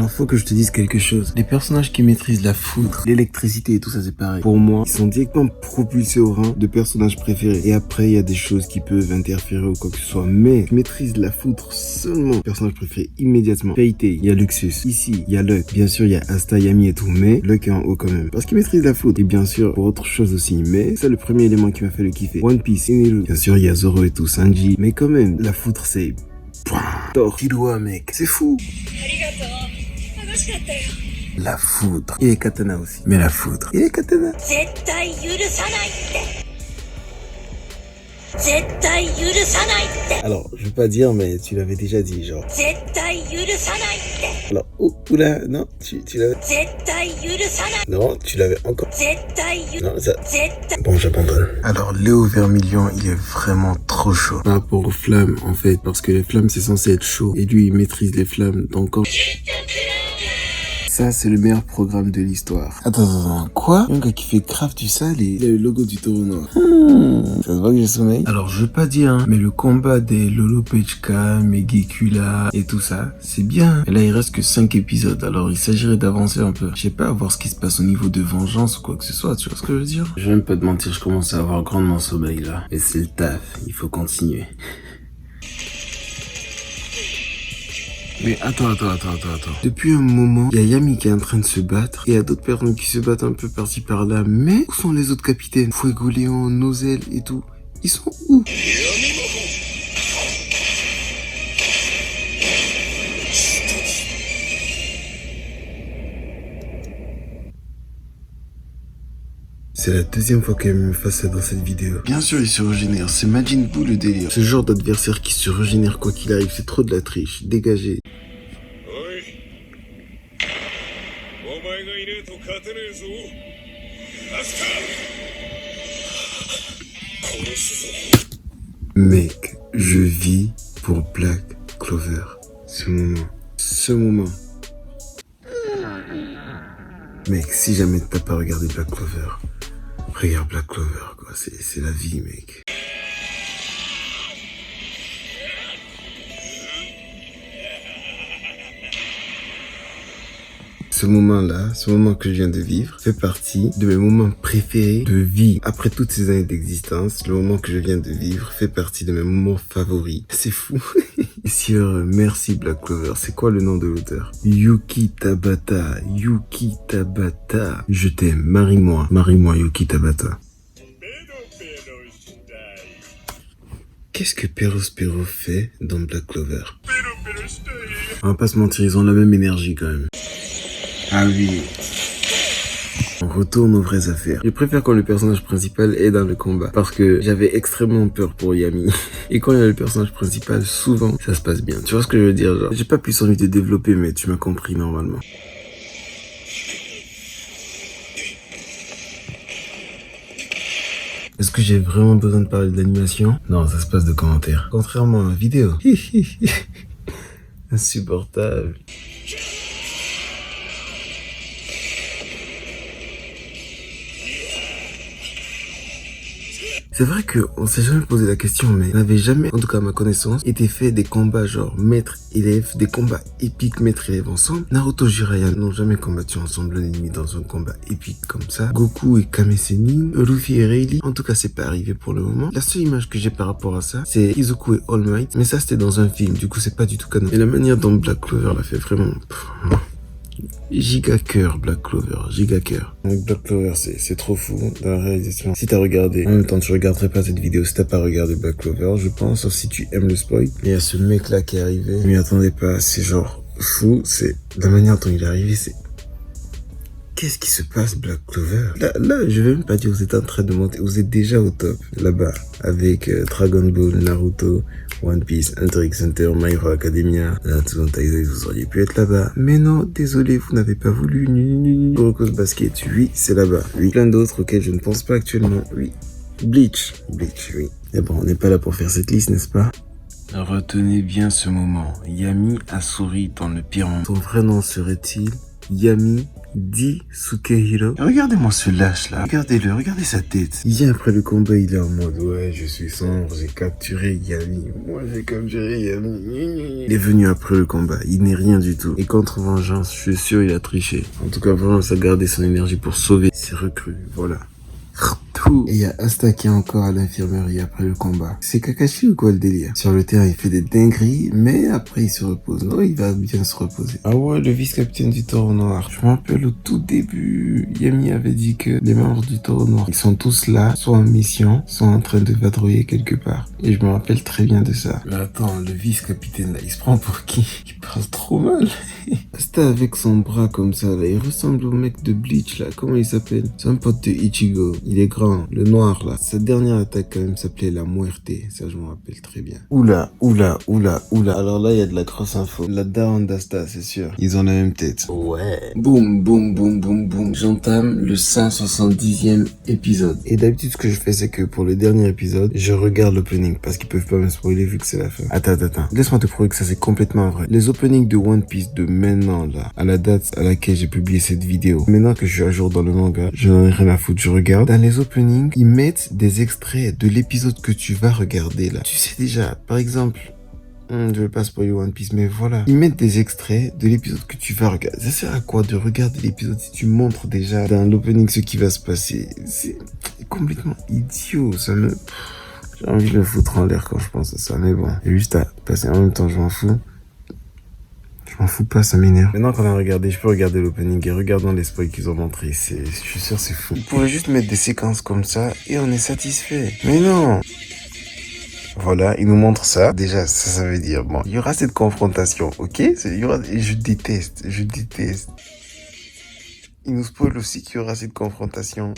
Alors faut que je te dise quelque chose. Les personnages qui maîtrisent la foudre, l'électricité et tout ça c'est pareil. Pour moi, ils sont directement propulsés au rang de personnages préférés. Et après, il y a des choses qui peuvent interférer ou quoi que ce soit. Mais je maîtrise la foudre seulement. Personnage préféré immédiatement. Fate, il y a Luxus. Ici, il y a Luck. Bien sûr, il y a Asta, Yami et tout. Mais Luck est en haut quand même. Parce qu'il maîtrise la foudre. Et bien sûr, pour autre chose aussi. Mais c'est le premier élément qui m'a fait le kiffer. One Piece, Inilu. Bien sûr, il y a Zoro et tout. Sanji. Mais quand même, la foudre c'est... Thor, Killua, mec. C'est fou. La foudre. Et les katana aussi. Mais la foudre. Et les katana. Alors, je veux pas dire, mais tu l'avais déjà dit, genre. Alors, oula, non, tu l'avais. Non, tu l'avais encore. Non, ça. Bon, j'abandonne. Alors, Léo Vermilion, il est vraiment trop chaud. Par rapport aux flammes, en fait, parce que les flammes, c'est censé être chaud. Et lui, il maîtrise les flammes, donc quand... Ça, c'est le meilleur programme de l'histoire. Attends, quoi? Un gars qui fait grave du sale et il a le logo du taureau noir. Ça se voit que j'ai sommeil. Alors, je veux pas dire, hein, mais le combat des Lolo Pechka, Megekula et tout ça, c'est bien. Et là, il reste que 5 épisodes, alors il s'agirait d'avancer un peu. Je sais pas, voir ce qui se passe au niveau de vengeance ou quoi que ce soit, tu vois ce que je veux dire? Je vais même pas te mentir, je commence à avoir grandement sommeil là. Mais c'est le taf, il faut continuer. Mais attends. Depuis un moment, il y a Yami qui est en train de se battre. Et il y a d'autres personnes qui se battent un peu par-ci par-là. Mais où sont les autres capitaines? Fuego Léon, Nozel et tout. Ils sont où? C'est la deuxième fois qu'elle me fait ça dans cette vidéo. Bien sûr, il se régénère. C'est Majin Buu le délire. Ce genre d'adversaire qui se régénère quoi qu'il arrive, c'est trop de la triche. Dégagez. Mec, je vis pour Black Clover. Ce moment. Mec, si jamais t'as pas regardé Black Clover, regarde Black Clover, quoi. C'est la vie, mec. Ce moment-là, ce moment que je viens de vivre, fait partie de mes moments préférés de vie. Après toutes ces années d'existence, le moment que je viens de vivre fait partie de mes moments favoris. C'est fou. Sur merci Black Clover. C'est quoi le nom de l'auteur? Yuki Tabata. Je t'aime. Marie-moi Yuki Tabata. Qu'est-ce que Perospero fait dans Black Clover? On va pas se mentir, ils ont la même énergie quand même. Ah oui. On retourne aux vraies affaires. Je préfère quand le personnage principal est dans le combat. Parce que j'avais extrêmement peur pour Yami. Et quand il y a le personnage principal, souvent, ça se passe bien. Tu vois ce que je veux dire, genre? J'ai pas plus envie de développer, mais tu m'as compris normalement. Est-ce que j'ai vraiment besoin de parler de l'animation? Non, ça se passe de commentaires. Contrairement à la vidéo. Insupportable. C'est vrai qu'on s'est jamais posé la question, mais on n'avait jamais, en tout cas à ma connaissance, été fait des combats genre maître-élève, des combats épiques maître-élève ensemble. Naruto et Jiraiya n'ont jamais combattu ensemble un ennemi dans un combat épique comme ça. Goku et Kame Sennin, Luffy et Rayleigh, en tout cas c'est pas arrivé pour le moment. La seule image que j'ai par rapport à ça, c'est Izuku et All Might, mais ça c'était dans un film, du coup c'est pas du tout canon. Et la manière dont Black Clover l'a fait vraiment... Giga cœur, Black Clover, giga cœur. Black Clover, c'est trop fou dans la réalisation. Si t'as regardé, en même temps tu regarderais pas cette vidéo si t'as pas regardé Black Clover, je pense, sauf si tu aimes le spoil. Il y a ce mec là qui est arrivé, je m'y attendais pas, c'est genre fou, c'est la manière dont il est arrivé, c'est... Qu'est-ce qui se passe, Black Clover? Là, je vais même pas dire que vous êtes en train de monter, vous êtes déjà au top, là-bas, avec Dragon Ball, Naruto, One Piece, Hunter x Hunter, My Hero Academia, Natsu no Taizai, vous auriez pu être là-bas. Mais non, désolé, vous n'avez pas voulu. Kuroko Basket, oui, c'est là-bas. Oui, plein d'autres auxquels je ne pense pas actuellement. Oui. Bleach, oui. Mais bon, on n'est pas là pour faire cette liste, n'est-ce pas? Retenez bien ce moment. Yami a souri dans le pire moment. Son vrai nom serait-il Yami Dit Sukehiro. Regardez-moi ce lâche là. Regardez-le, regardez sa tête. Il vient après le combat, il est en mode ouais, je suis sombre, j'ai capturé Yami. Moi j'ai capturé Yami. Il est venu après le combat, il n'est rien du tout. Et contre vengeance, je suis sûr il a triché. En tout cas, vraiment, ça a gardé son énergie pour sauver ses recrues. Voilà. Et il y a Asta qui est encore à l'infirmerie après le combat. C'est Kakashi ou quoi le délire? Sur le terrain, il fait des dingueries, mais après il se repose. Non, il va bien se reposer. Ah ouais, le vice-capitaine du Taureau Noir. Je me rappelle au tout début, Yami avait dit que les membres du Taureau Noir, ils sont tous là, soit en mission, soit en train de vadrouiller quelque part. Et je me rappelle très bien de ça. Mais attends, le vice-capitaine là, il se prend pour qui? Il passe trop mal. Asta avec son bras comme ça là, il ressemble au mec de Bleach là. Comment il s'appelle? C'est un pote de Ichigo. Il est grand, le noir là. Sa dernière attaque quand même s'appelait la Muerte. Ça je me rappelle très bien. Oula. Alors là il y a de la grosse info. La daronne d'Asta, c'est sûr. Ils ont la même tête. Ouais. Boum. J'entame le 170e épisode. Et d'habitude ce que je fais c'est que pour le dernier épisode, je regarde l'opening parce qu'ils peuvent pas me spoiler vu que c'est la fin. Attends. Laisse-moi te prouver que ça c'est complètement vrai. Les openings de One Piece de maintenant là, à la date à laquelle j'ai publié cette vidéo. Maintenant que je suis à jour dans le manga, je n'en ai rien à foutre, je regarde. Dans les openings, ils mettent des extraits de l'épisode que tu vas regarder là. Tu sais déjà, par exemple, je vais pas spoiler One Piece, mais voilà. Ils mettent des extraits de l'épisode que tu vas regarder. Ça sert à quoi de regarder l'épisode si tu montres déjà dans l'opening ce qui va se passer? C'est complètement idiot, ça me... J'ai envie de le foutre en l'air quand je pense à ça, mais bon. Et juste à passer en même temps, je m'en fous. Je m'en fous pas, ça m'énerve. Maintenant qu'on a regardé, je peux regarder l'opening et regardons les spoils qu'ils ont montrés. Je suis sûr c'est fou. Ils pourraient juste mettre des séquences comme ça et on est satisfait. Mais non! Voilà, ils nous montrent ça. Déjà, ça veut dire, bon, il y aura cette confrontation, ok? Je déteste. Ils nous spoilent aussi qu'il y aura cette confrontation.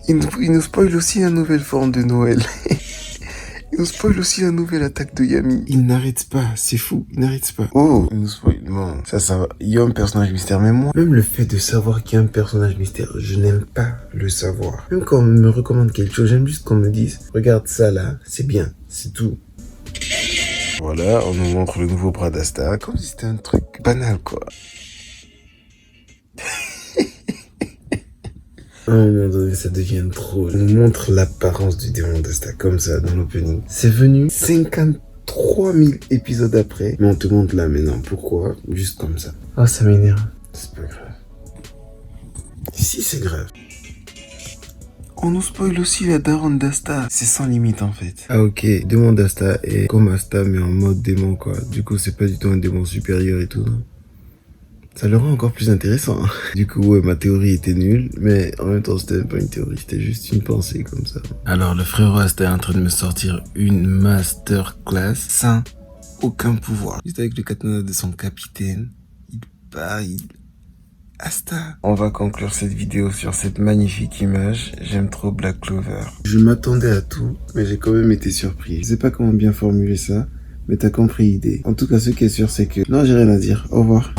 Ils nous spoilent aussi la nouvelle forme de Noël. Ils nous spoilent aussi la nouvelle attaque de Yami. Ils n'arrêtent pas, c'est fou, ils n'arrêtent pas. Oh, ils nous spoilent, bon, ça va. Il y a un personnage mystère, mais moi, même le fait de savoir qu'il y a un personnage mystère, je n'aime pas le savoir. Même quand on me recommande quelque chose, j'aime juste qu'on me dise, regarde ça là, c'est bien, c'est tout. Voilà, on nous montre le nouveau bras d'Asta, comme si c'était un truc banal quoi. À un moment donné, ça devient trop. On nous montre l'apparence du démon d'Asta comme ça dans l'opening. C'est venu 53 000 épisodes après, mais on te montre là maintenant. Pourquoi? Juste comme ça. Ah, ça m'énerve. C'est pas grave. Si, c'est grave. On nous spoil aussi la daronne d'Asta. C'est sans limite en fait. Ah ok, démon d'Asta est comme Asta mais en mode démon quoi. Du coup, c'est pas du tout un démon supérieur et tout, non? Ça le rend encore plus intéressant. Du coup, ouais, ma théorie était nulle, mais en même temps, c'était même pas une théorie, c'était juste une pensée comme ça. Alors, le frère Asta est en train de me sortir une masterclass sans aucun pouvoir. Juste avec le katana de son capitaine, Asta. On va conclure cette vidéo sur cette magnifique image. J'aime trop Black Clover. Je m'attendais à tout, mais j'ai quand même été surpris. Je sais pas comment bien formuler ça, mais t'as compris l'idée. En tout cas, ce qui est sûr, c'est que... Non, j'ai rien à dire. Au revoir.